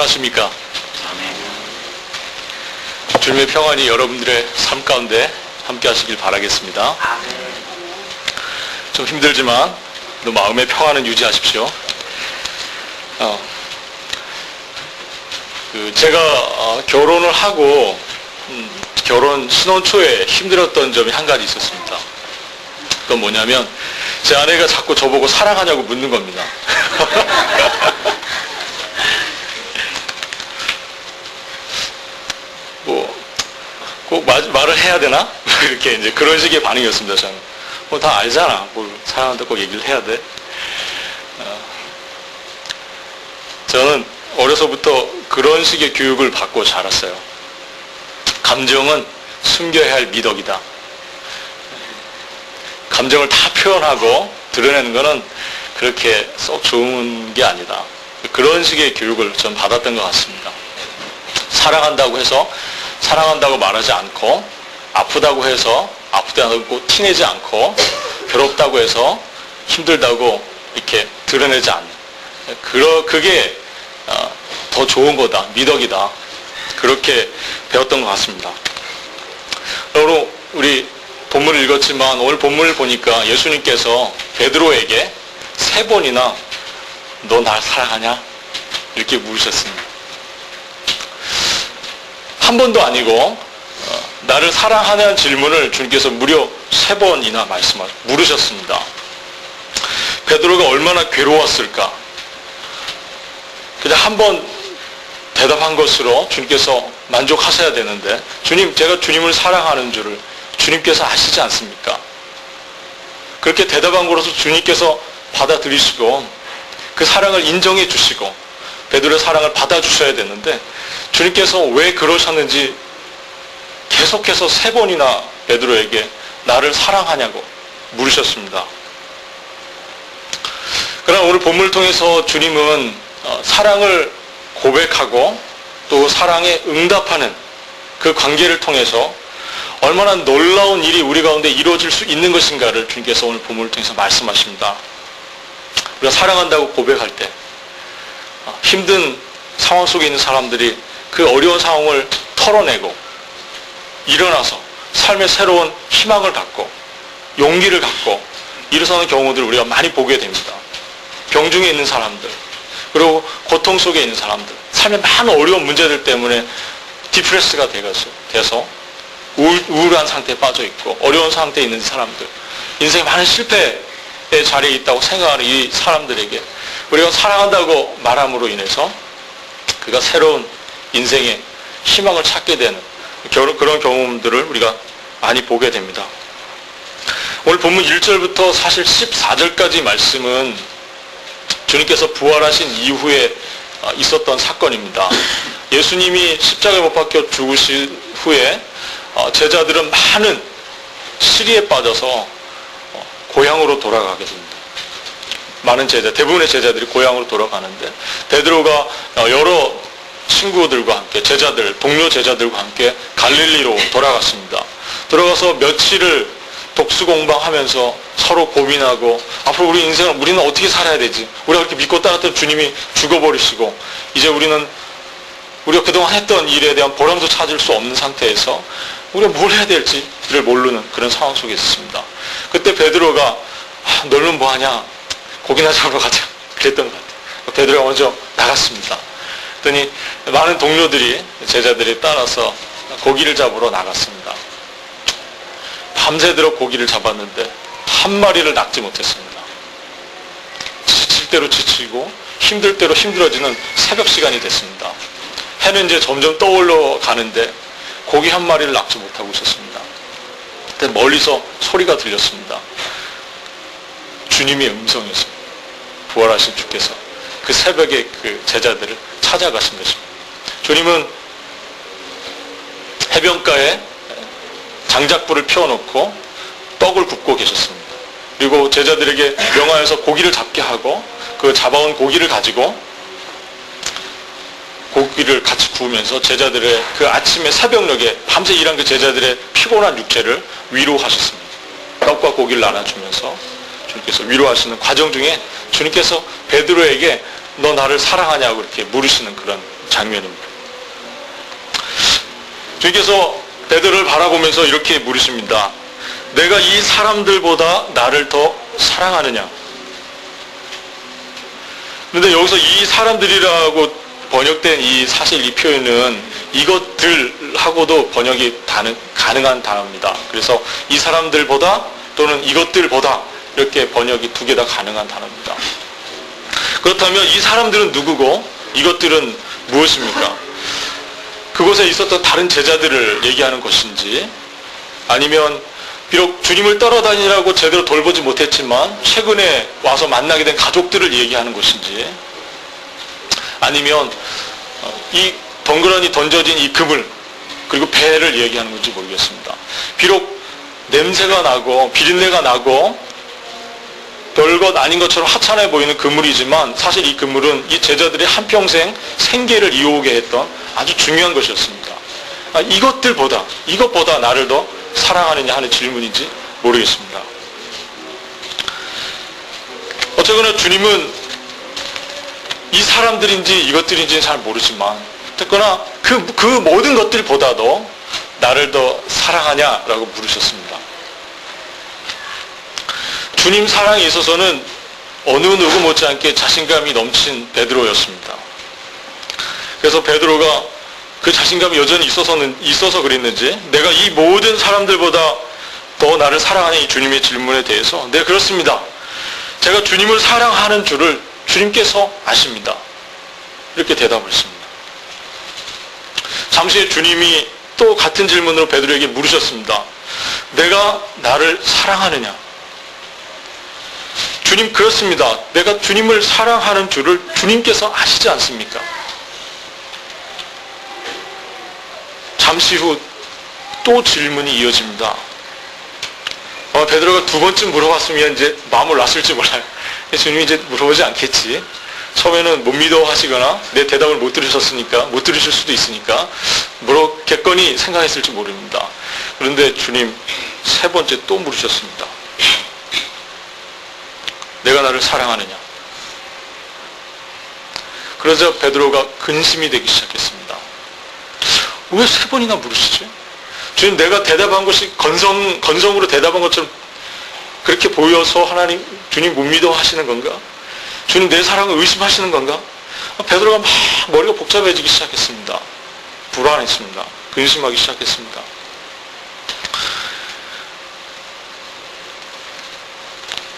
안녕하십니까. 주님의 평안이 여러분들의 삶 가운데 함께 하시길 바라겠습니다. 좀 힘들지만 또 마음의 평안은 유지하십시오. 제가 결혼을 하고 결혼 신혼 초에 힘들었던 점이 한 가지 있었습니다. 그건 뭐냐면 제 아내가 자꾸 저보고 사랑하냐고 묻는 겁니다. 꼭 말을 해야 되나? 이렇게 이제 그런 식의 반응이었습니다. 저는 다 알잖아. 뭘 사랑한다고 꼭 얘기를 해야 돼. 저는 어려서부터 그런 식의 교육을 받고 자랐어요. 감정은 숨겨야 할 미덕이다. 감정을 다 표현하고 드러내는 것은 그렇게 썩 좋은 게 아니다. 그런 식의 교육을 전 받았던 것 같습니다. 사랑한다고 해서 사랑한다고 말하지 않고, 아프다고 해서 아프다고 티내지 않고, 괴롭다고 해서 힘들다고 이렇게 드러내지 않는, 그게 더 좋은 거다, 미덕이다. 그렇게 배웠던 것 같습니다. 그리고 우리 본문을 읽었지만 오늘 본문을 보니까 예수님께서 베드로에게 3번이나 너 날 사랑하냐? 이렇게 물으셨습니다. 한 번도 아니고 나를 사랑하냐는 질문을 주님께서 무려 3번이나 물으셨습니다. 베드로가 얼마나 괴로웠을까? 그냥 한 번 대답한 것으로 주님께서 만족하셔야 되는데, 주님, 제가 주님을 사랑하는 줄을 주님께서 아시지 않습니까? 그렇게 대답한 것으로서 주님께서 받아들이시고 그 사랑을 인정해 주시고 베드로의 사랑을 받아주셔야 되는데, 주님께서 왜 그러셨는지 계속해서 3번이나 베드로에게 나를 사랑하냐고 물으셨습니다. 그러나 오늘 본문을 통해서 주님은 사랑을 고백하고 또 사랑에 응답하는 그 관계를 통해서 얼마나 놀라운 일이 우리 가운데 이루어질 수 있는 것인가를 주님께서 오늘 본문을 통해서 말씀하십니다. 우리가 사랑한다고 고백할 때 힘든 상황 속에 있는 사람들이 그 어려운 상황을 털어내고 일어나서 삶의 새로운 희망을 갖고 용기를 갖고 일어서는 경우들을 우리가 많이 보게 됩니다. 병중에 있는 사람들, 그리고 고통 속에 있는 사람들, 삶의 많은 어려운 문제들 때문에 디프레스가 돼서 우울한 상태에 빠져 있고 어려운 상태에 있는 사람들, 인생에 많은 실패의 자리에 있다고 생각하는 이 사람들에게 우리가 사랑한다고 말함으로 인해서 그가 새로운 인생의 희망을 찾게 되는 그런 경험들을 우리가 많이 보게 됩니다. 오늘 본문 1절부터 사실 14절까지 말씀은 주님께서 부활하신 이후에 있었던 사건입니다. 예수님이 십자가에 못 박혀 죽으신 후에 제자들은 많은 시리에 빠져서 고향으로 돌아가게 됩니다. 많은 대부분의 제자들이 고향으로 돌아가는데, 베드로가 여러 친구들과 함께 동료 제자들과 함께 갈릴리로 돌아갔습니다. 들어가서 며칠을 독수공방하면서 서로 고민하고 앞으로 우리 인생을 우리는 어떻게 살아야 되지? 우리가 그렇게 믿고 따랐던 주님이 죽어버리시고 이제 우리가 그동안 했던 일에 대한 보람도 찾을 수 없는 상태에서 우리가 뭘 해야 될지를 모르는 그런 상황 속에 있습니다. 그때 베드로가 너는 뭐하냐? 고기나 잡으러 가자. 그랬던 것 같아요. 베드로가 먼저 나갔습니다. 그랬더니 많은 동료들이, 제자들이 따라서 고기를 잡으러 나갔습니다. 밤새도록 고기를 잡았는데 한 마리를 낚지 못했습니다. 지칠 대로 지치고 힘들 대로 힘들어지는 새벽 시간이 됐습니다. 해는 이제 점점 떠올라 가는데 고기 한 마리를 낚지 못하고 있었습니다. 그때 멀리서 소리가 들렸습니다. 주님의 음성이었습니다. 부활하신 주께서 그 새벽에 그 제자들을 찾아가신 것입니다. 주님은 해변가에 장작불을 피워놓고 떡을 굽고 계셨습니다. 그리고 제자들에게 명하여서 고기를 잡게 하고 그 잡아온 고기를 가지고 고기를 같이 구우면서 제자들의 그 아침에 새벽녘에 밤새 일한 그 제자들의 피곤한 육체를 위로하셨습니다. 떡과 고기를 나눠주면서 주님께서 위로하시는 과정 중에 주님께서 베드로에게 너 나를 사랑하냐고 이렇게 물으시는 그런 장면입니다. 주님께서 베드로를 바라보면서 이렇게 물으십니다. 내가 이 사람들보다 나를 더 사랑하느냐? 그런데 여기서 이 사람들이라고 번역된 사실 이 표현은 이것들하고도 번역이 가능한 단어입니다. 그래서 이 사람들보다 또는 이것들보다 이렇게 번역이 두 개 다 가능한 단어입니다. 그렇다면 이 사람들은 누구고 이것들은 무엇입니까? 그곳에 있었던 다른 제자들을 얘기하는 것인지, 아니면 비록 주님을 따라다니라고 제대로 돌보지 못했지만 최근에 와서 만나게 된 가족들을 얘기하는 것인지, 아니면 이 덩그러니 던져진 이 그물 그리고 배를 얘기하는 건지 모르겠습니다. 비록 냄새가 나고 비린내가 나고 별것 아닌 것처럼 하찮아 보이는 그물이지만 사실 이 그물은 이 제자들의 한평생 생계를 이어오게 했던 아주 중요한 것이었습니다. 이것보다 나를 더 사랑하느냐 하는 질문인지 모르겠습니다. 어쨌거나 주님은 이 사람들인지 이것들인지는 잘 모르지만 어쨌거나 그 모든 것들보다도 나를 더 사랑하냐라고 물으셨습니다. 주님 사랑에 있어서는 어느 누구 못지않게 자신감이 넘친 베드로였습니다. 그래서 베드로가 그 자신감이 여전히 있어서 그랬는지, 내가 이 모든 사람들보다 더 나를 사랑하는 이 주님의 질문에 대해서, 네, 그렇습니다. 제가 주님을 사랑하는 줄을 주님께서 아십니다. 이렇게 대답을 했습니다. 잠시 후에 주님이 또 같은 질문으로 베드로에게 물으셨습니다. 내가 나를 사랑하느냐? 주님, 그렇습니다. 내가 주님을 사랑하는 줄을 주님께서 아시지 않습니까? 잠시 후 또 질문이 이어집니다. 베드로가 두 번쯤 물어봤으면 이제 마음을 놨을지 몰라요. 주님이 이제 물어보지 않겠지. 처음에는 못 믿어 하시거나 내 대답을 못 들으실 수도 있으니까 물었겠거니 생각했을지 모릅니다. 그런데 주님 세 번째 또 물으셨습니다. 내가 나를 사랑하느냐? 그러자 베드로가 근심이 되기 시작했습니다. 왜 세 번이나 물으시지? 주님, 내가 대답한 것이 건성으로 대답한 것처럼 그렇게 보여서 주님 못 믿어 하시는 건가? 주님, 내 사랑을 의심하시는 건가? 베드로가 막 머리가 복잡해지기 시작했습니다. 불안했습니다. 근심하기 시작했습니다.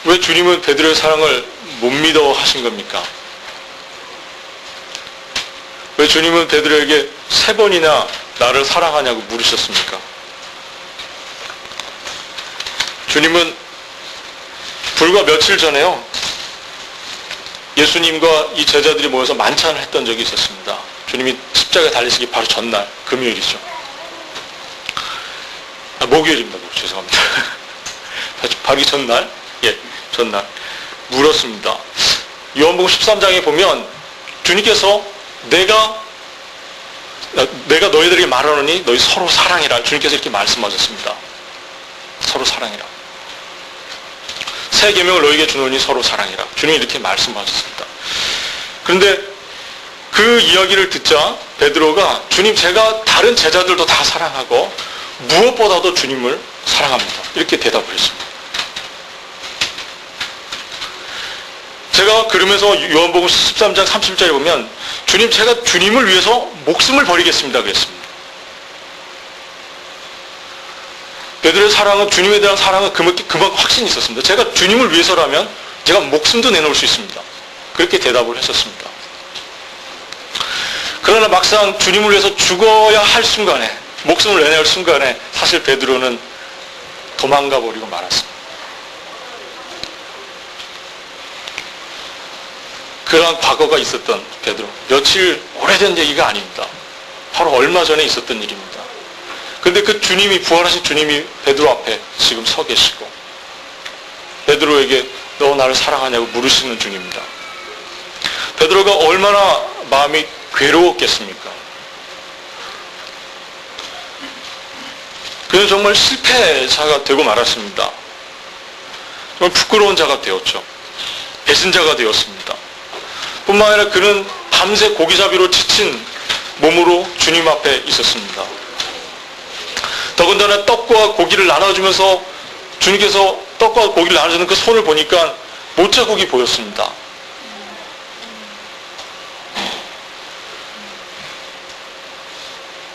왜 주님은 베드로의 사랑을 못 믿어 하신 겁니까? 왜 주님은 베드로에게 세 번이나 나를 사랑하냐고 물으셨습니까? 주님은 불과 며칠 전에요, 예수님과 이 제자들이 모여서 만찬을 했던 적이 있었습니다. 주님이 십자가에 달리시기 바로 전날, 금요일이죠. 목요일입니다. 죄송합니다. 바로 전날, 전날 물었습니다. 요한복음 13장에 보면 주님께서 내가 너희들에게 말하노니 너희 서로 사랑해라. 주님께서 이렇게 말씀하셨습니다. 서로 사랑해라. 새 계명을 너희에게 주노니 서로 사랑해라. 주님이 이렇게 말씀하셨습니다. 그런데 그 이야기를 듣자 베드로가 주님, 제가 다른 제자들도 다 사랑하고 무엇보다도 주님을 사랑합니다. 이렇게 대답을 했습니다. 제가 그러면서 요한복음 13장 30절에 보면 주님, 제가 주님을 위해서 목숨을 버리겠습니다 그랬습니다. 베드로의 사랑은, 주님에 대한 사랑은 그만큼 확신이 있었습니다. 제가 주님을 위해서라면 제가 목숨도 내놓을 수 있습니다. 그렇게 대답을 했었습니다. 그러나 막상 주님을 위해서 죽어야 할 순간에, 목숨을 내놓을 순간에 사실 베드로는 도망가 버리고 말았습니다. 그러한 과거가 있었던 베드로, 며칠 오래된 얘기가 아닙니다. 바로 얼마 전에 있었던 일입니다. 그런데 그 주님이, 부활하신 주님이 베드로 앞에 지금 서 계시고 베드로에게 너 나를 사랑하냐고 물으시는 중입니다. 베드로가 얼마나 마음이 괴로웠겠습니까? 그는 정말 실패자가 되고 말았습니다. 정말 부끄러운 자가 되었죠. 배신자가 되었습니다. 뿐만 아니라 그는 밤새 고기잡이로 지친 몸으로 주님 앞에 있었습니다. 더군다나 떡과 고기를 나눠주면서 주님께서 떡과 고기를 나눠주는 그 손을 보니까 못자국이 보였습니다.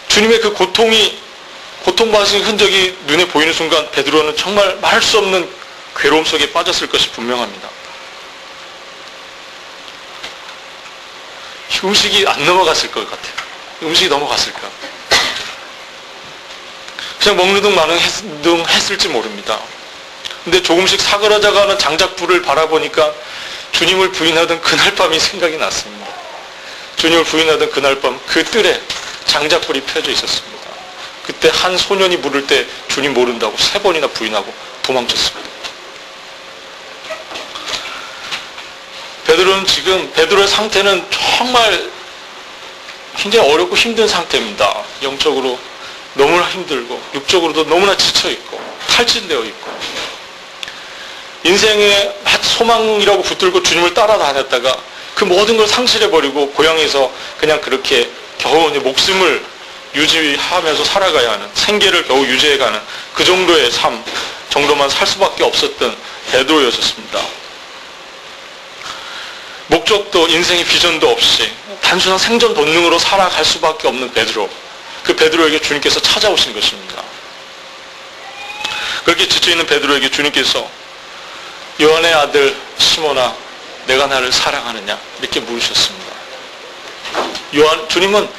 주님의 그 고통받으신 흔적이 눈에 보이는 순간 베드로는 정말 말할 수 없는 괴로움 속에 빠졌을 것이 분명합니다. 음식이 안 넘어갔을 것 같아요. 음식이 넘어갔을까? 그냥 먹는 둥 마는 둥 했을지 모릅니다. 근데 조금씩 사그라져가는 장작불을 바라보니까 주님을 부인하던 그날 밤이 생각이 났습니다. 주님을 부인하던 그날 밤 그 뜰에 장작불이 펴져 있었습니다. 그때 한 소년이 물을 때 주님 모른다고 3번이나 부인하고 도망쳤습니다. 베드로의 상태는 정말 굉장히 어렵고 힘든 상태입니다. 영적으로 너무나 힘들고 육적으로도 너무나 지쳐있고 탈진되어 있고 인생의 소망이라고 붙들고 주님을 따라다녔다가 그 모든 걸 상실해버리고 고향에서 그냥 그렇게 겨우 목숨을 유지하면서 살아가야 하는, 생계를 겨우 유지해가는 그 정도의 삶 정도만 살 수밖에 없었던 베드로였습니다. 목적도 인생의 비전도 없이 단순한 생존 본능으로 살아갈 수밖에 없는 베드로, 그 베드로에게 주님께서 찾아오신 것입니다. 그렇게 지쳐있는 베드로에게 주님께서 요한의 아들 시몬아 내가 나를 사랑하느냐 이렇게 물으셨습니다. 주님은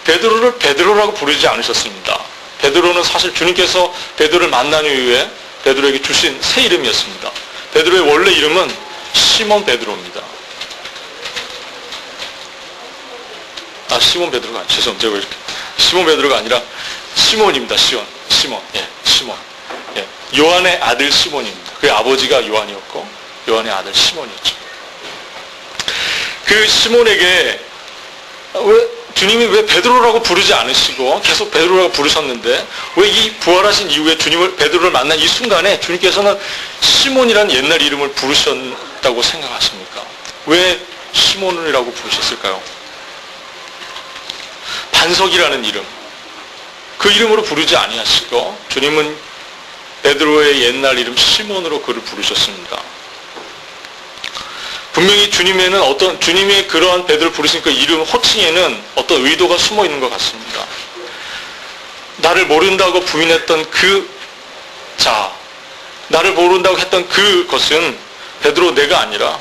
베드로를 베드로라고 부르지 않으셨습니다. 베드로는 사실 주님께서 베드로를 만난 이후에 베드로에게 주신 새 이름이었습니다. 베드로의 원래 이름은 시몬 베드로입니다. 시몬 베드로가 아니라, 죄송합니다. 제가 이렇게 시몬 베드로가 아니라 시몬입니다. 시몬. 예. 요한의 아들 시몬입니다. 그의 아버지가 요한이었고 요한의 아들 시몬이었죠. 그 시몬에게 주님이 왜 베드로라고 부르지 않으시고 계속 베드로라고 부르셨는데 왜 이 부활하신 이후에 베드로를 만난 이 순간에 주님께서는 시몬이라는 옛날 이름을 부르셨다고 생각하십니까? 왜 시몬이라고 부르셨을까요? 반석이라는 이름, 그 이름으로 부르지 아니하시고 주님은 베드로의 옛날 이름 시몬으로 그를 부르셨습니다. 분명히 주님의 그러한 베드로를 부르신 그 이름 호칭에는 어떤 의도가 숨어 있는 것 같습니다. 나를 모른다고 부인했던 나를 모른다고 했던 그것은 베드로 내가 아니라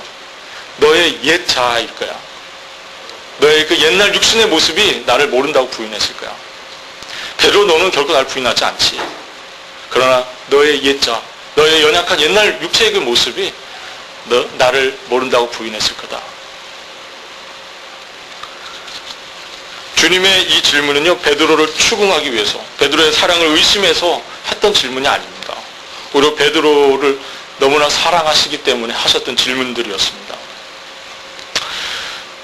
너의 옛 자아일 거야. 너의 그 옛날 육신의 모습이 나를 모른다고 부인했을 거야. 베드로 너는 결코 나를 부인하지 않지. 그러나 너의 옛 자아, 너의 연약한 옛날 육체의 그 모습이 나를 모른다고 부인했을 거다. 주님의 이 질문은요, 베드로를 추궁하기 위해서, 베드로의 사랑을 의심해서 했던 질문이 아닙니다. 오히려 베드로를 너무나 사랑하시기 때문에 하셨던 질문들이었습니다.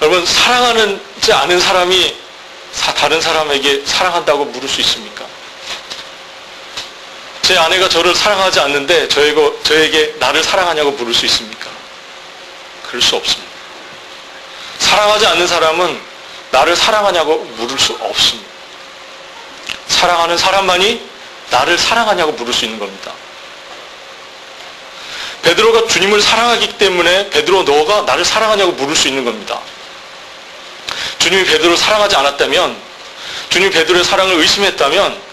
여러분, 사랑하지 않은 사람이 다른 사람에게 사랑한다고 물을 수 있습니까? 제 아내가 저를 사랑하지 않는데 저에게 나를 사랑하냐고 물을 수 있습니까? 그럴 수 없습니다. 사랑하지 않는 사람은 나를 사랑하냐고 물을 수 없습니다. 사랑하는 사람만이 나를 사랑하냐고 물을 수 있는 겁니다. 베드로가 주님을 사랑하기 때문에 베드로 너가 나를 사랑하냐고 물을 수 있는 겁니다. 주님이 베드로를 사랑하지 않았다면, 주님이 베드로의 사랑을 의심했다면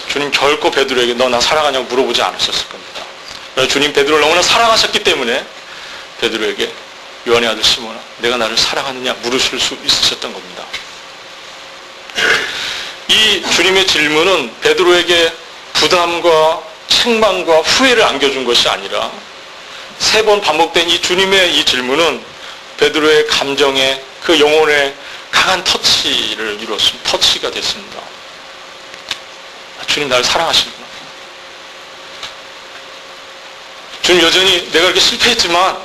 주님 결코 베드로에게 너 나 사랑하냐고 물어보지 않으셨을 겁니다. 주님 베드로를 너무나 사랑하셨기 때문에 베드로에게 요한의 아들 시몬아 내가 나를 사랑하느냐 물으실 수 있으셨던 겁니다. 이 주님의 질문은 베드로에게 부담과 책망과 후회를 안겨준 것이 아니라 3번 반복된 이 주님의 이 질문은 베드로의 감정에 그 영혼의 강한 터치를 이루었습니다. 터치가 됐습니다. 주님 나를 사랑하시는구나. 주님 여전히 내가 이렇게 실패했지만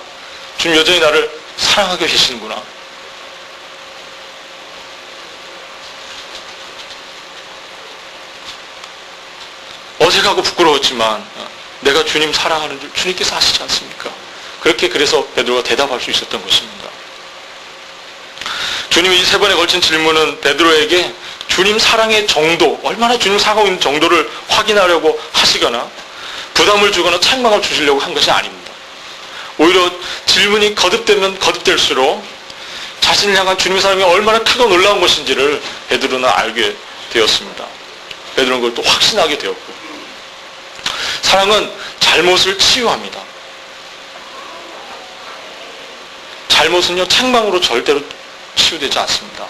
주님 여전히 나를 사랑하고 계시는구나. 어색하고 부끄러웠지만 내가 주님 사랑하는 줄 주님께서 아시지 않습니까? 그래서 베드로가 대답할 수 있었던 것입니다. 주님이 이 세 번에 걸친 질문은 베드로에게 주님 사랑의 정도, 얼마나 주님 사랑하고 있는 정도를 확인하려고 하시거나 부담을 주거나 책망을 주시려고 한 것이 아닙니다. 오히려 질문이 거듭되면 거듭될수록 자신을 향한 주님의 사랑이 얼마나 크고 놀라운 것인지를 베드로는 알게 되었습니다. 베드로는 그걸 또 확신하게 되었고, 사랑은 잘못을 치유합니다. 잘못은요, 책망으로 절대로 치유되지 않습니다.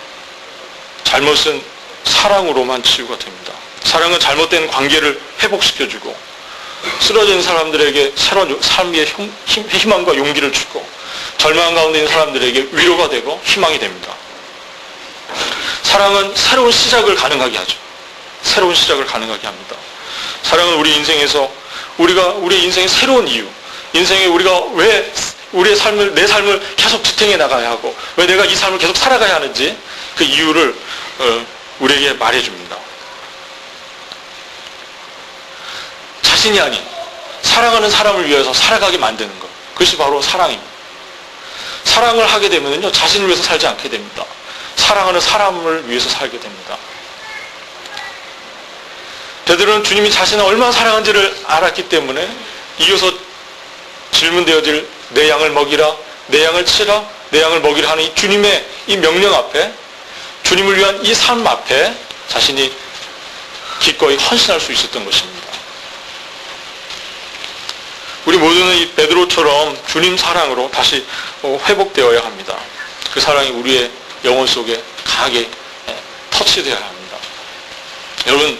잘못은 사랑으로만 치유가 됩니다. 사랑은 잘못된 관계를 회복시켜주고 쓰러진 사람들에게 새로운 삶의 희망과 용기를 주고 절망 가운데 있는 사람들에게 위로가 되고 희망이 됩니다. 사랑은 새로운 시작을 가능하게 하죠. 새로운 시작을 가능하게 합니다. 사랑은 우리 인생에서 우리의 인생의 새로운 이유, 인생에 우리가 왜 내 삶을 계속 지탱해 나가야 하고 왜 내가 이 삶을 계속 살아가야 하는지 그 이유를 우리에게 말해줍니다. 자신이 아닌 사랑하는 사람을 위해서 살아가게 만드는 것, 그것이 바로 사랑입니다. 사랑을 하게 되면요, 자신을 위해서 살지 않게 됩니다. 사랑하는 사람을 위해서 살게 됩니다. 베드로는 주님이 자신을 얼마나 사랑한지를 알았기 때문에 이어서 질문되어질 내 양을 먹이라, 내 양을 치라, 내 양을 먹이라 하는 이 주님의 이 명령 앞에, 주님을 위한 이 삶 앞에 자신이 기꺼이 헌신할 수 있었던 것입니다. 우리 모두는 이 베드로처럼 주님 사랑으로 다시 회복되어야 합니다. 그 사랑이 우리의 영혼 속에 강하게 터치되어야 합니다. 여러분,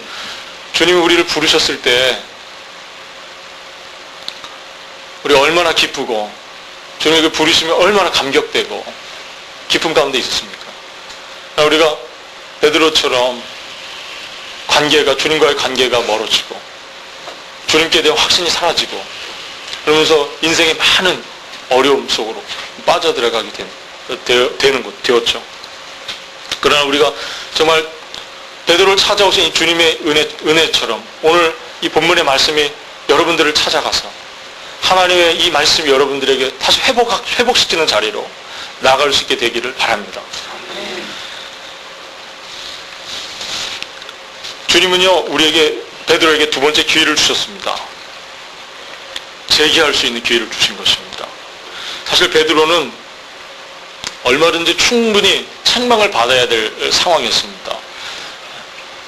주님이 우리를 부르셨을 때 우리 얼마나 기쁘고 주님이 그 부르시면 얼마나 감격되고 기쁨 가운데 있었습니까? 우리가 베드로처럼 주님과의 관계가 멀어지고 주님께 대한 확신이 사라지고 그러면서 인생의 많은 어려움 속으로 빠져들어가게 되었죠. 그러나 우리가 정말 베드로를 찾아오신 이 주님의 은혜처럼 오늘 이 본문의 말씀이 여러분들을 찾아가서 하나님의 이 말씀이 여러분들에게 다시 회복시키는 자리로 나아갈 수 있게 되기를 바랍니다. 주님은요, 베드로에게 두 번째 기회를 주셨습니다. 재기할 수 있는 기회를 주신 것입니다. 사실 베드로는 얼마든지 충분히 책망을 받아야 될 상황이었습니다.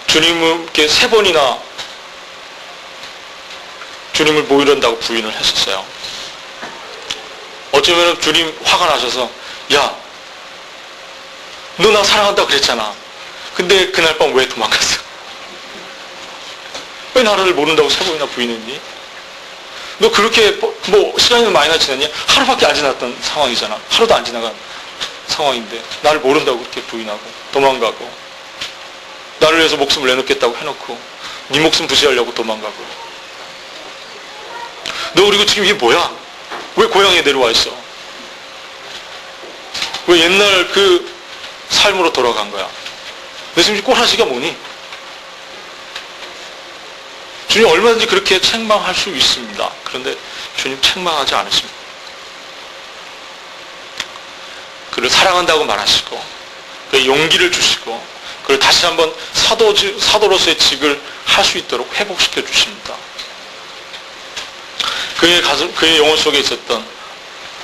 주님께 3번이나 주님을 모이란다고 부인을 했었어요. 어쩌면 주님 화가 나셔서 야, 너 나 사랑한다고 그랬잖아. 근데 그날 밤 왜 도망갔어? 왜 나를 모른다고 3번이나 부인했니? 너 그렇게 시간이 많이나 지났냐? 하루밖에 안 지났던 상황이잖아. 하루도 안 지나간 상황인데 나를 모른다고 그렇게 부인하고 도망가고 나를 위해서 목숨을 내놓겠다고 해놓고 네 목숨 부지하려고 도망가고 너 그리고 지금 이게 뭐야? 왜 고향에 내려와 있어? 왜 옛날 그 삶으로 돌아간 거야? 너 지금 꼬라지가 뭐니? 주님 얼마든지 그렇게 책망할 수 있습니다. 그런데 주님 책망하지 않으십니다. 그를 사랑한다고 말하시고 그 용기를 주시고 그를 다시 한번 사도로서의 직을 할 수 있도록 회복시켜 주십니다. 그의 영혼 속에 있었던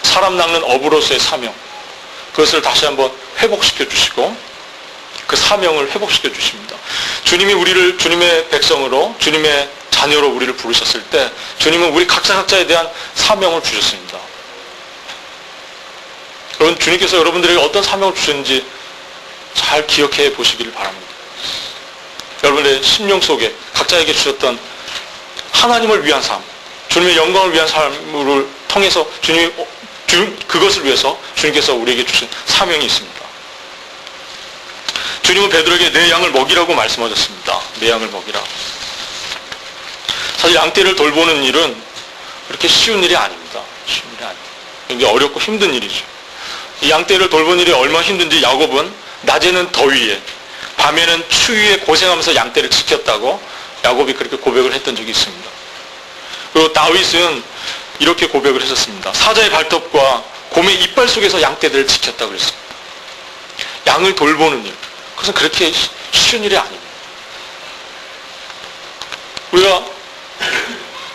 사람 낚는 어부로서의 사명, 그것을 다시 한번 회복시켜 주시고 그 사명을 회복시켜 주십니다. 주님이 우리를 주님의 백성으로, 주님의 자녀로 우리를 부르셨을 때 주님은 우리 각자에 대한 사명을 주셨습니다. 여러분, 주님께서 여러분들에게 어떤 사명을 주셨는지 잘 기억해 보시기를 바랍니다. 여러분의 심령 속에 각자에게 주셨던 하나님을 위한 삶, 주님의 영광을 위한 삶을 통해서 그것을 위해서 주님께서 우리에게 주신 사명이 있습니다. 주님은 베드로에게 내 양을 먹이라고 말씀하셨습니다. 내 양을 먹이라. 사실 양떼를 돌보는 일은 그렇게 쉬운 일이 아닙니다. 쉬운 일이 아닙니다. 굉장히 어렵고 힘든 일이죠. 이 양떼를 돌보는 일이 얼마나 힘든지 야곱은 낮에는 더위에, 밤에는 추위에 고생하면서 양떼를 지켰다고 야곱이 그렇게 고백을 했던 적이 있습니다. 그리고 다윗은 이렇게 고백을 했었습니다. 사자의 발톱과 곰의 이빨 속에서 양떼들을 지켰다고 그랬습니다. 양을 돌보는 일. 그것은 그렇게 쉬운 일이 아닙니다. 우리가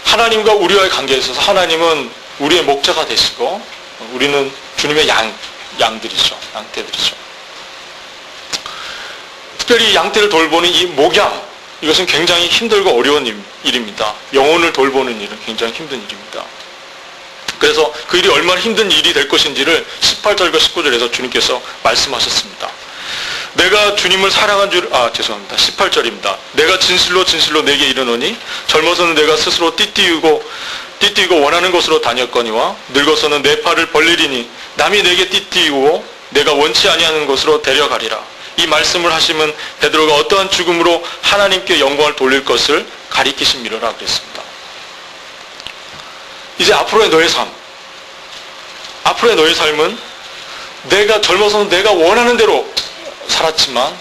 하나님과 우리와의 관계에 있어서 하나님은 우리의 목자가 되시고 우리는 주님의 양들이죠. 양떼들이죠. 특별히 양떼를 돌보는 이 목양, 이것은 굉장히 힘들고 어려운 일입니다. 영혼을 돌보는 일은 굉장히 힘든 일입니다. 그래서 그 일이 얼마나 힘든 일이 될 것인지를 18절과 19절에서 주님께서 말씀하셨습니다. 내가 주님을 사랑한 줄, 죄송합니다. 18절입니다. 내가 진실로 진실로 내게 이르노니 젊어서는 내가 스스로 띠띠우고 원하는 곳으로 다녔거니와 늙어서는 내 팔을 벌리리니 남이 내게 띠띠우고 내가 원치 아니하는 곳으로 데려가리라. 이 말씀을 하시면 베드로가 어떠한 죽음으로 하나님께 영광을 돌릴 것을 가리키심이로라 그랬습니다. 이제 앞으로의 너의 삶, 앞으로의 너의 삶은 내가 젊어서는 내가 원하는 대로 살았지만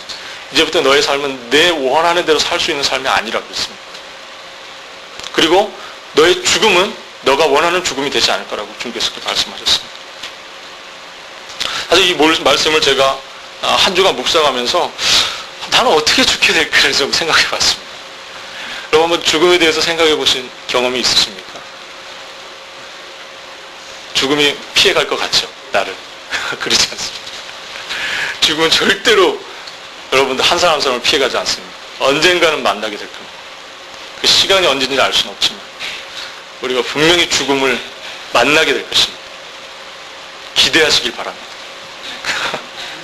이제부터 너의 삶은 내 원하는 대로 살 수 있는 삶이 아니라 그랬습니다. 그리고 너의 죽음은 너가 원하는 죽음이 되지 않을 거라고 주님께서 말씀하셨습니다. 사실 이 말씀을 제가 한 주간 묵상하면서 나는 어떻게 죽게 될까를 좀 생각해 봤습니다. 여러분 한번 죽음에 대해서 생각해 보신 경험이 있으십니까? 죽음이 피해갈 것 같죠? 나를. 그렇지 않습니다. 죽음은 절대로 여러분들 한 사람 한 사람을 피해가지 않습니다. 언젠가는 만나게 될 겁니다. 그 시간이 언제인지 알 수는 없지만 우리가 분명히 죽음을 만나게 될 것입니다. 기대하시길 바랍니다.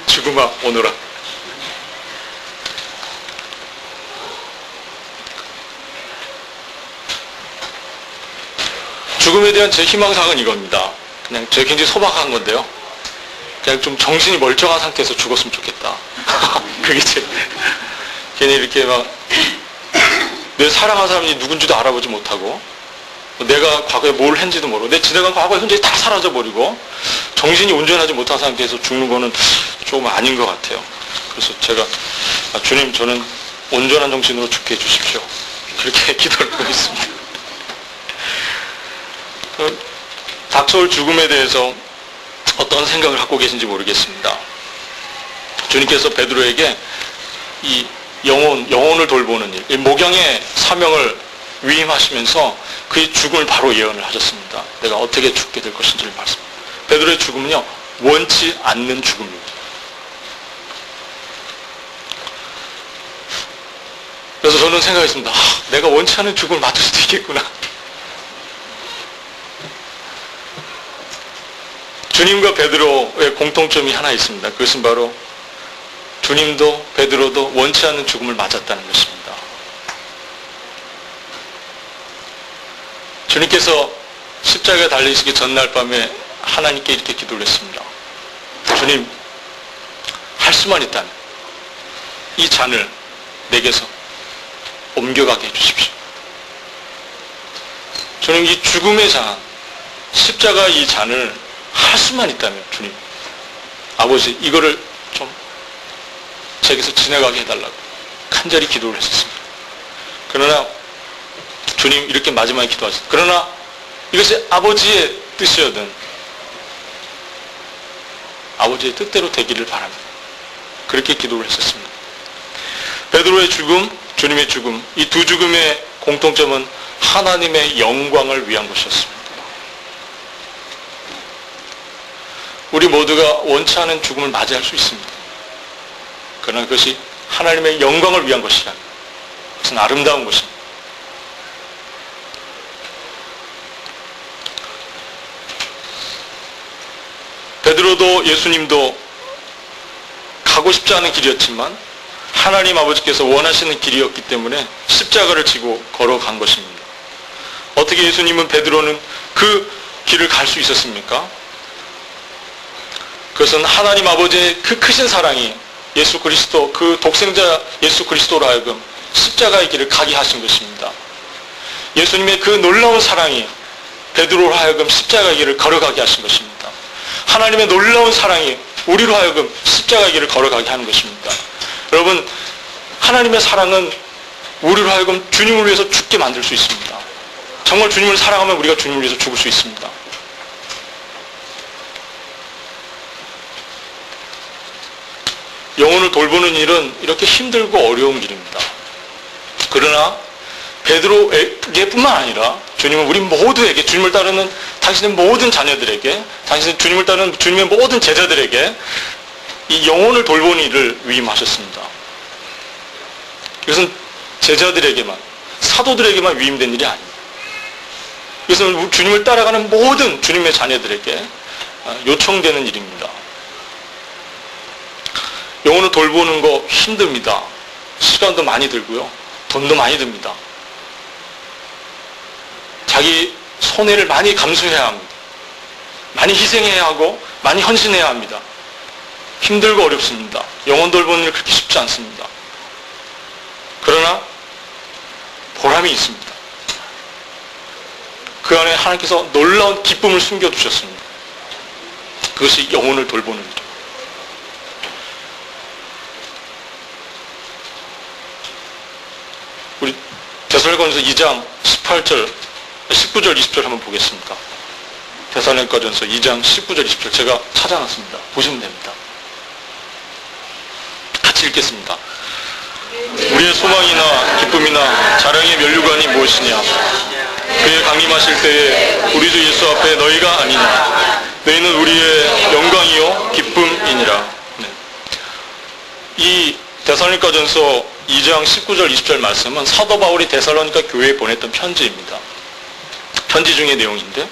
죽음아 오너라. 죽음에 대한 제 희망사항은 이겁니다. 그냥 제가 굉장히 소박한 건데요. 그냥 좀 정신이 멀쩡한 상태에서 죽었으면 좋겠다. 그게 괜히 이렇게 막 내 사랑하는 사람이 누군지도 알아보지 못하고 내가 과거에 뭘 했는지도 모르고 내 지나간 과거의 흔적이 다 사라져버리고 정신이 온전하지 못한 상태에서 죽는 거는 조금 아닌 것 같아요. 그래서 제가 주님 저는 온전한 정신으로 죽게 해주십시오. 그렇게 기도를 하고 있습니다. 닥쳐올 죽음에 대해서 어떤 생각을 갖고 계신지 모르겠습니다. 주님께서 베드로에게 이 영혼을 돌보는 일, 이 목양의 사명을 위임하시면서 그의 죽음을 바로 예언을 하셨습니다. 내가 어떻게 죽게 될 것인지를 말씀합니다. 베드로의 죽음은요, 원치 않는 죽음입니다. 그래서 저는 생각했습니다. 내가 원치 않는 죽음을 맞을 수도 있겠구나. 주님과 베드로의 공통점이 하나 있습니다. 그것은 바로 주님도 베드로도 원치 않는 죽음을 맞았다는 것입니다. 주님께서 십자가에 달리시기 전날 밤에 하나님께 이렇게 기도를 했습니다. 주님, 할 수만 있다면 이 잔을 내게서 옮겨가게 해주십시오. 주님, 이 죽음의 잔, 십자가 이 잔을 할 수만 있다면 주님, 아버지 이거를 좀 제게서 지나가게 해달라고 간절히 기도를 했었습니다. 그러나 주님 이렇게 마지막에 기도하셨습니다. 그러나 이것이 아버지의 뜻이거든 아버지의 뜻대로 되기를 바랍니다. 그렇게 기도를 했었습니다. 베드로의 죽음, 주님의 죽음, 이 두 죽음의 공통점은 하나님의 영광을 위한 것이었습니다. 우리 모두가 원치 않은 죽음을 맞이할 수 있습니다. 그러나 그것이 하나님의 영광을 위한 것이라. 그것은 아름다운 것입니다. 베드로도 예수님도 가고 싶지 않은 길이었지만 하나님 아버지께서 원하시는 길이었기 때문에 십자가를 지고 걸어간 것입니다. 어떻게 예수님은 베드로는 그 길을 갈 수 있었습니까? 그것은 하나님 아버지의 그 크신 사랑이 예수 그리스도, 그 독생자 예수 그리스도로 하여금 십자가의 길을 가게 하신 것입니다. 예수님의 그 놀라운 사랑이 베드로로 하여금 십자가의 길을 걸어가게 하신 것입니다. 하나님의 놀라운 사랑이 우리로 하여금 십자가의 길을 걸어가게 하는 것입니다. 여러분, 하나님의 사랑은 우리로 하여금 주님을 위해서 죽게 만들 수 있습니다. 정말 주님을 사랑하면 우리가 주님을 위해서 죽을 수 있습니다. 영혼을 돌보는 일은 이렇게 힘들고 어려운 일입니다. 그러나 베드로에게뿐만 아니라 주님은 우리 모두에게, 주님을 따르는 당신의 모든 자녀들에게, 주님을 따르는 주님의 모든 제자들에게 이 영혼을 돌보는 일을 위임하셨습니다. 이것은 제자들에게만, 사도들에게만 위임된 일이 아닙니다. 이것은 주님을 따라가는 모든 주님의 자녀들에게 요청되는 일입니다. 영혼을 돌보는 거 힘듭니다. 시간도 많이 들고요. 돈도 많이 듭니다. 자기 손해를 많이 감수해야 합니다. 많이 희생해야 하고 많이 헌신해야 합니다. 힘들고 어렵습니다. 영혼 돌보는 일 그렇게 쉽지 않습니다. 그러나 보람이 있습니다. 그 안에 하나님께서 놀라운 기쁨을 숨겨두셨습니다. 그것이 영혼을 돌보는 일입니다. 우리 데살로니가전서 2장 19절 20절 한번 보겠습니다. 데살로니가전서 2장 19절 20절 제가 찾아놨습니다. 보시면 됩니다. 같이 읽겠습니다. 우리의 소망이나 기쁨이나 자랑의 면류관이 무엇이냐? 그의 강림하실 때에 우리 주 예수 앞에 너희가 아니냐? 너희는 우리의 영광이요 기쁨이니라. 네. 이 데살로니가전서 2장 19절 20절 말씀은 사도 바울이 데살로니가 교회에 보냈던 편지입니다. 편지 중의 내용인데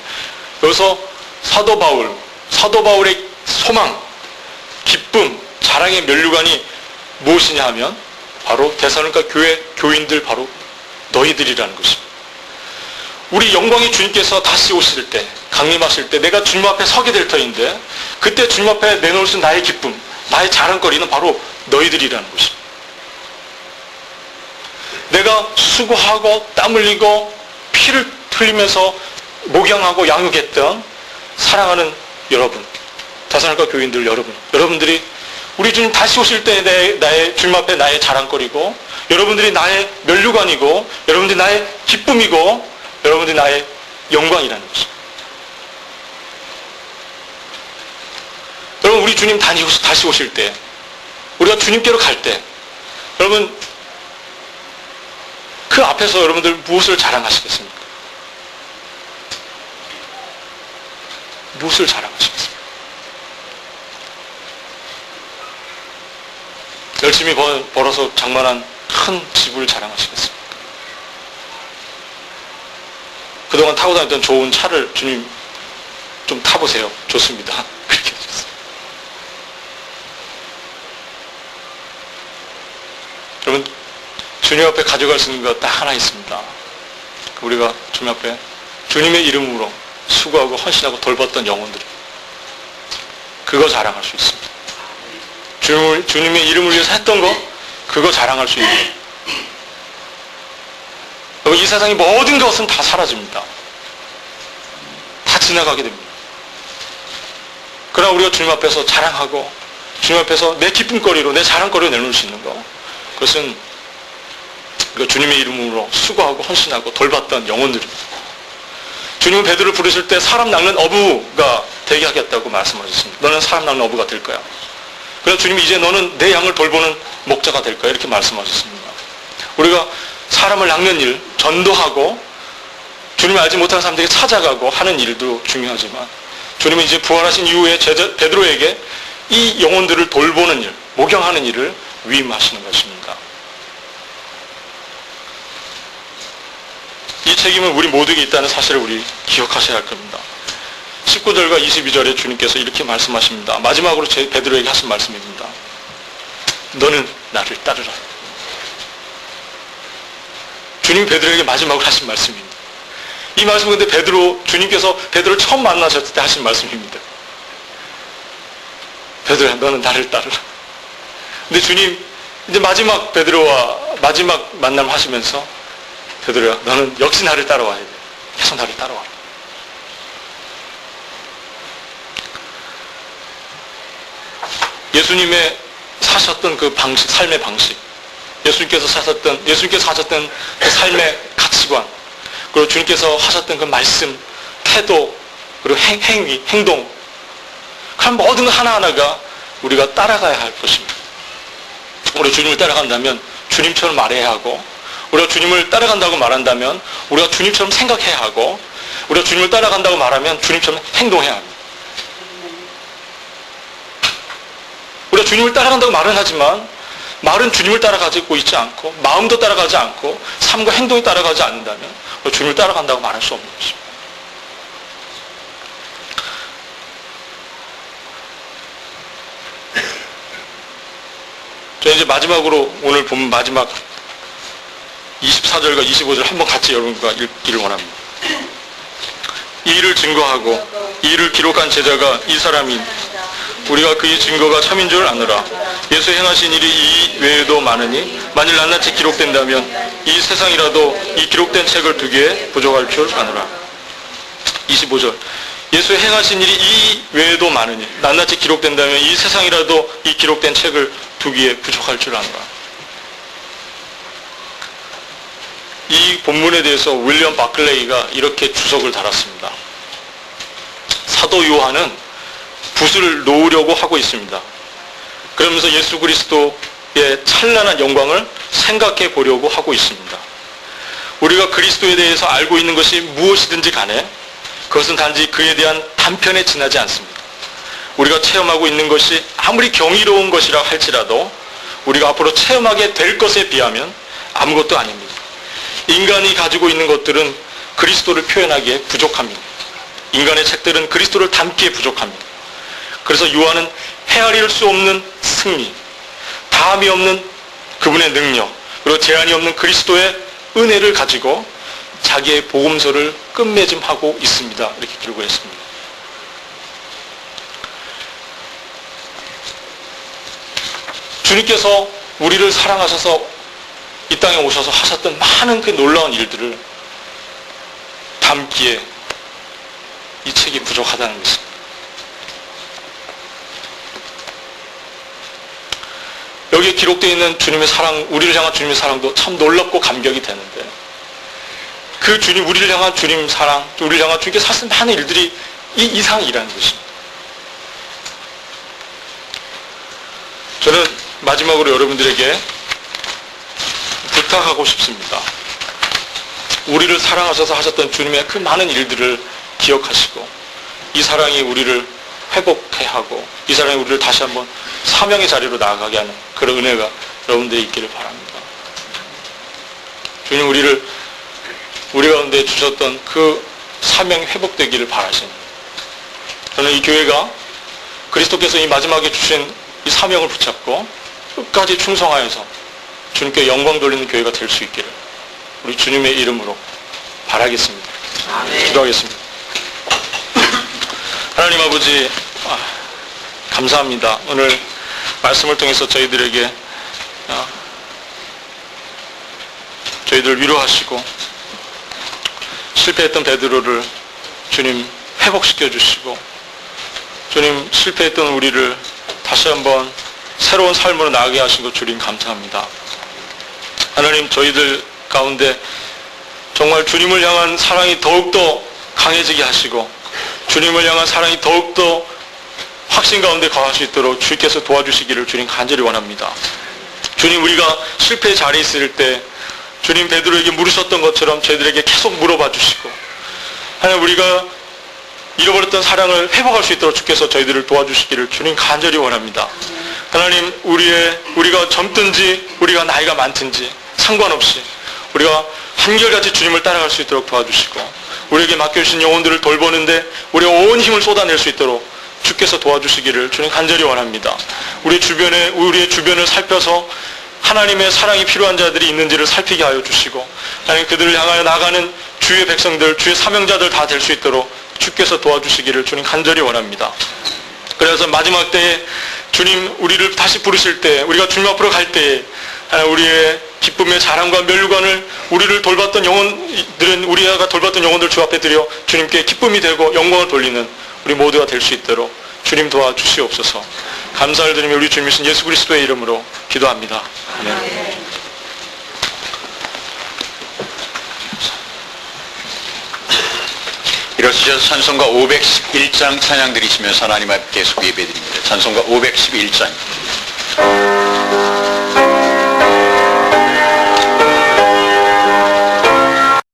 여기서 사도 바울의 소망, 기쁨, 자랑의 면류관이 무엇이냐 하면 바로 데살로니가 교회 교인들, 바로 너희들이라는 것입니다. 우리 영광의 주님께서 다시 오실 때, 강림하실 때 내가 주님 앞에 서게 될 터인데 그때 주님 앞에 내놓을 수 있는 나의 기쁨, 나의 자랑거리는 바로 너희들이라는 것입니다. 내가 수고하고 땀 흘리고 피를 흘리면서 목양하고 양육했던 사랑하는 여러분, 데살로니가 교인들 여러분들이 우리 주님 다시 오실 때 나의 주님 앞에 나의 자랑거리고, 여러분들이 나의 면류관이고, 여러분들이 나의 기쁨이고, 여러분들이 나의 영광이라는 것입니다. 여러분, 우리 주님 다시 오실 때, 우리가 주님께로 갈 때, 여러분 그 앞에서 여러분들 무엇을 자랑하시겠습니까? 무엇을 자랑하시겠습니까? 열심히 벌어서 장만한 큰 집을 자랑하시겠습니까? 그동안 타고 다녔던 좋은 차를 주님 좀 타보세요. 좋습니다. 그렇게 해주셨어요. 여러분, 주님 앞에 가져갈 수 있는 것 딱 하나 있습니다. 우리가 주님 앞에 주님의 이름으로 수고하고 헌신하고 돌봤던 영혼들이, 그거 자랑할 수 있습니다. 주님의 이름을 위해서 했던 거, 그거 자랑할 수 있는 거. 이 세상의 모든 것은 다 사라집니다. 다 지나가게 됩니다. 그러나 우리가 주님 앞에서 자랑하고 주님 앞에서 내 기쁨거리로, 내 자랑거리로 내놓을 수 있는 거, 그것은 주님의 이름으로 수고하고 헌신하고 돌봤던 영혼들입니다. 주님은 베드로를 부르실 때 사람 낚는 어부가 되게 하겠다고 말씀하셨습니다. 너는 사람 낚는 어부가 될 거야. 그래서 주님이 이제 너는 내 양을 돌보는 목자가 될 거야, 이렇게 말씀하셨습니다. 우리가 사람을 낚는 일, 전도하고 주님을 알지 못하는 사람들에게 찾아가고 하는 일도 중요하지만, 주님은 이제 부활하신 이후에 베드로에게 이 영혼들을 돌보는 일, 목양하는 일을 위임하시는 것입니다. 이 책임은 우리 모두에게 있다는 사실을 우리 기억하셔야 할 겁니다. 19절과 22절에 주님께서 이렇게 말씀하십니다. 마지막으로 베드로에게 하신 말씀입니다. 너는 나를 따르라. 주님이 베드로에게 마지막으로 하신 말씀입니다. 이 말씀은 근데 주님께서 베드로를 처음 만나셨을 때 하신 말씀입니다. 베드로야, 너는 나를 따르라. 근데 주님 이제 베드로와 마지막 만남 하시면서, 베드로야, 너는 역시 나를 따라와야 돼. 계속 나를 따라와. 예수님의 사셨던 그 방식, 삶의 방식, 예수님께서 하셨던 그 삶의 가치관, 그리고 주님께서 하셨던 그 말씀, 태도, 그리고 행위, 행동, 그런 모든 것 하나하나가 우리가 따라가야 할 것입니다. 우리가 주님을 따라간다면 주님처럼 말해야 하고, 우리가 주님을 따라간다고 말한다면 우리가 주님처럼 생각해야 하고, 우리가 주님을 따라간다고 말하면 주님처럼 행동해야 합니다. 우리가 주님을 따라간다고 말은 하지만 말은 주님을 따라가고 있지 않고 마음도 따라가지 않고 삶과 행동이 따라가지 않는다면 우리가 주님을 따라간다고 말할 수 없는 것입니다. 저희 이제 마지막으로 오늘 본 마지막 24절과 25절 한번 같이 여러분과 읽기를 원합니다. 이 일을 증거하고 이 일을 기록한 제자가 이 사람인 우리가 그의 증거가 참인 줄 아느라. 예수 행하신 일이 이 외에도 많으니 만일 낱낱이 기록된다면 이 세상이라도 이 기록된 책을 두기에 부족할 줄 아느라. 25절. 예수 행하신 일이 이 외에도 많으니 낱낱이 기록된다면 이 세상이라도 이 기록된 책을 두기에 부족할 줄 아느라. 이 본문에 대해서 윌리엄 바클레이가 이렇게 주석을 달았습니다. 사도 요한은 붓을 놓으려고 하고 있습니다. 그러면서 예수 그리스도의 찬란한 영광을 생각해 보려고 하고 있습니다. 우리가 그리스도에 대해서 알고 있는 것이 무엇이든지 간에 그것은 단지 그에 대한 단편에 지나지 않습니다. 우리가 체험하고 있는 것이 아무리 경이로운 것이라 할지라도 우리가 앞으로 체험하게 될 것에 비하면 아무것도 아닙니다. 인간이 가지고 있는 것들은 그리스도를 표현하기에 부족합니다. 인간의 책들은 그리스도를 담기에 부족합니다. 그래서 요한은 헤아릴 수 없는 승리, 다함이 없는 그분의 능력, 그리고 제한이 없는 그리스도의 은혜를 가지고 자기의 복음서를 끝맺음하고 있습니다. 이렇게 기록을 했습니다. 주님께서 우리를 사랑하셔서 이 땅에 오셔서 하셨던 많은 그 놀라운 일들을 담기에 이 책이 부족하다는 것입니다. 여기에 기록되어 있는 주님의 사랑, 우리를 향한 주님의 사랑도 참 놀랍고 감격이 되는데 그 주님, 우리를 향한 주님 사랑, 우리를 향한 주님께서 하신 많은 일들이 이 이상이라는 것입니다. 저는 마지막으로 여러분들에게 부탁하고 싶습니다. 우리를 사랑하셔서 하셨던 주님의 그 많은 일들을 기억하시고 이 사랑이 우리를 회복해 하고 이 사랑이 우리를 다시 한번 사명의 자리로 나아가게 하는 그런 은혜가 여러분들에 있기를 바랍니다. 주님 우리 가운데 주셨던 그 사명이 회복되기를 바라십니다. 저는 이 교회가 그리스도께서 이 마지막에 주신 이 사명을 붙잡고 끝까지 충성하여서 주님께 영광 돌리는 교회가 될 수 있기를 우리 주님의 이름으로 바라겠습니다. 아멘. 기도하겠습니다. 하나님 아버지 감사합니다. 오늘 말씀을 통해서 저희들에게 저희들을 위로하시고 실패했던 베드로를 주님 회복시켜 주시고 주님 실패했던 우리를 다시 한번 새로운 삶으로 나아가게 하신 것 주님 감사합니다. 하나님 저희들 가운데 정말 주님을 향한 사랑이 더욱더 강해지게 하시고 주님을 향한 사랑이 더욱더 확신 가운데 거할 수 있도록 주께서 도와주시기를 주님 간절히 원합니다. 주님 우리가 실패의 자리에 있을 때 주님 베드로에게 물으셨던 것처럼 저희들에게 계속 물어봐 주시고 하나님 우리가 잃어버렸던 사랑을 회복할 수 있도록 주께서 저희들을 도와주시기를 주님 간절히 원합니다. 하나님 우리가 젊든지 우리가 나이가 많든지 상관없이 우리가 한결같이 주님을 따라갈 수 있도록 도와주시고 우리에게 맡겨주신 영혼들을 돌보는데 우리가 온 힘을 쏟아낼 수 있도록 주께서 도와주시기를 주님 간절히 원합니다. 우리의 주변을 살펴서 하나님의 사랑이 필요한 자들이 있는지를 살피게 하여 주시고 하나님 그들을 향하여 나가는 주의 백성들, 주의 사명자들 다 될 수 있도록 주께서 도와주시기를 주님 간절히 원합니다. 그래서 마지막 때에 주님 우리를 다시 부르실 때 우리가 주님 앞으로 갈 때에 우리의 기쁨의 자랑과 멸관을 우리를 돌봤던 영혼들은 우리가 돌봤던 영혼들 주 앞에 드려 주님께 기쁨이 되고 영광을 돌리는 우리 모두가 될 수 있도록 주님 도와주시옵소서. 감사를 드리며 우리 주님이신 예수 그리스도의 이름으로 기도합니다. 아멘. 일어서셔서 찬송가 511장 찬양 드리시면서 하나님 앞에 계속 예배드립니다. 찬송가 511장